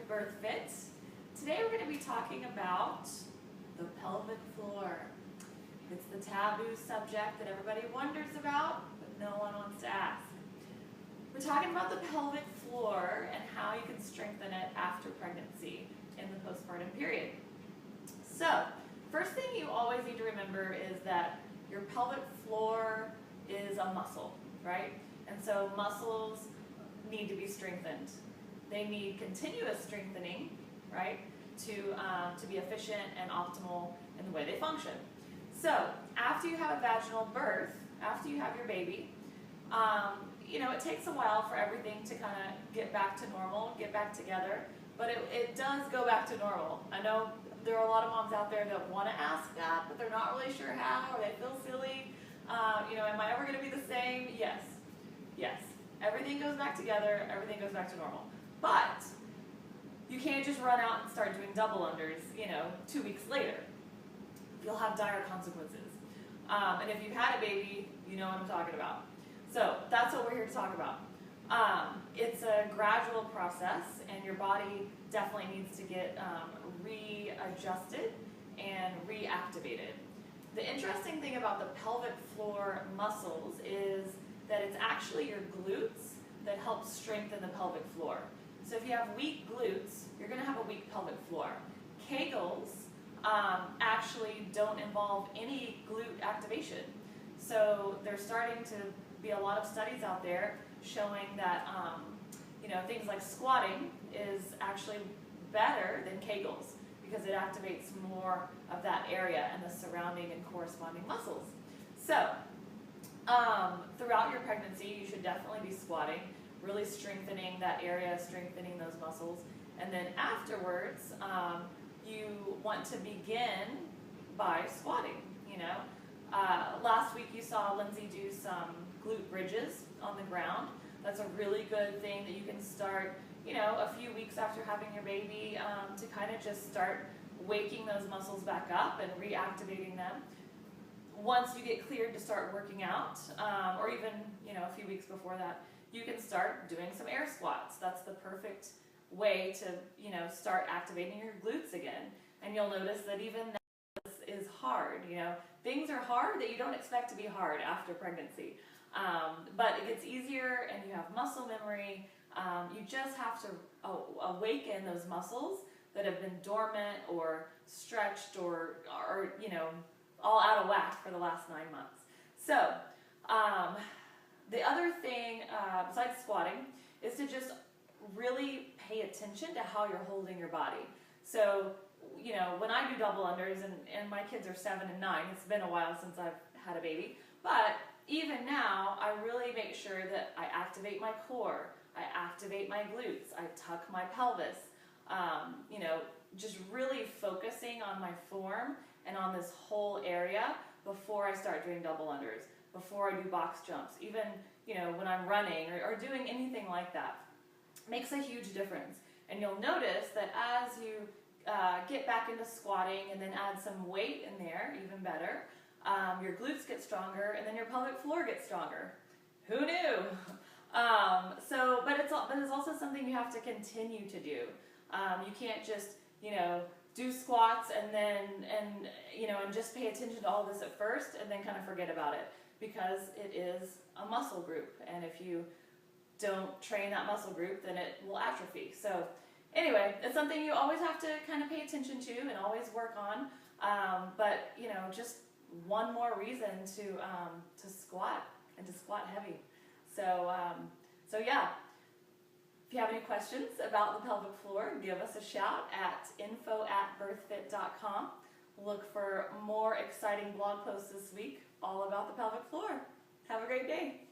BirthFIT. Today we're going to be talking about the pelvic floor. It's the taboo subject that everybody wonders about, but no one wants to ask. We're talking about the pelvic floor and how you can strengthen it after pregnancy in the postpartum period. So, first thing you always need to remember is that your pelvic floor is a muscle, right? And so muscles need to be strengthened. They need continuous strengthening, right, to be efficient and optimal in the way they function. So, after you have a vaginal birth, after you have your baby, it takes a while for everything to kind of get back to normal, get back together, but it does go back to normal. I know there are a lot of moms out there that want to ask that, but they're not really sure how, or they feel silly. Am I ever going to be the same? Yes. Yes. Everything goes back together, everything goes back to normal. But you can't just run out and start doing double unders, 2 weeks later. You'll have dire consequences. And if you've had a baby, you know what I'm talking about. So that's what we're here to talk about. It's a gradual process, and your body definitely needs to get readjusted and reactivated. The interesting thing about the pelvic floor muscles is that it's actually your glutes that help strengthen the pelvic floor. So if you have weak glutes, you're going to have a weak pelvic floor. Kegels actually don't involve any glute activation. So there's starting to be a lot of studies out there showing that things like squatting is actually better than Kegels because it activates more of that area and the surrounding and corresponding muscles. So throughout your pregnancy, you should definitely be squatting, really strengthening that area, strengthening those muscles. And then afterwards, you want to begin by squatting, Last week you saw Lindsay do some glute bridges on the ground. That's a really good thing that you can start, a few weeks after having your baby to kind of just start waking those muscles back up and reactivating them. Once you get cleared to start working out, or even, a few weeks before that, you can start doing some air squats. That's the perfect way to, start activating your glutes again. And you'll notice that even that is hard, Things are hard that you don't expect to be hard after pregnancy. But it gets easier and you have muscle memory. You just have to awaken those muscles that have been dormant or stretched or all out of whack for the last 9 months. So, the other thing, besides squatting, is to just really pay attention to how you're holding your body. So, when I do double unders, and my kids are 7 and 9, it's been a while since I've had a baby, but even now, I really make sure that I activate my core, I activate my glutes, I tuck my pelvis, just really focusing on my form and on this whole area before I start doing double unders, before I do box jumps, even, when I'm running or doing anything like that. Makes a huge difference. And you'll notice that as you get back into squatting and then add some weight in there, even better, your glutes get stronger and then your pelvic floor gets stronger. Who knew? But it's also something you have to continue to do. You can't just, do squats and just pay attention to all this at first and then kind of forget about it, because it is a muscle group, and if you don't train that muscle group, then it will atrophy. So anyway, it's something you always have to kind of pay attention to and always work on. But just one more reason to squat and to squat heavy. So yeah. If you have any questions about the pelvic floor, give us a shout at info@birthfit.com. Look for more exciting blog posts this week all about the pelvic floor. Have a great day.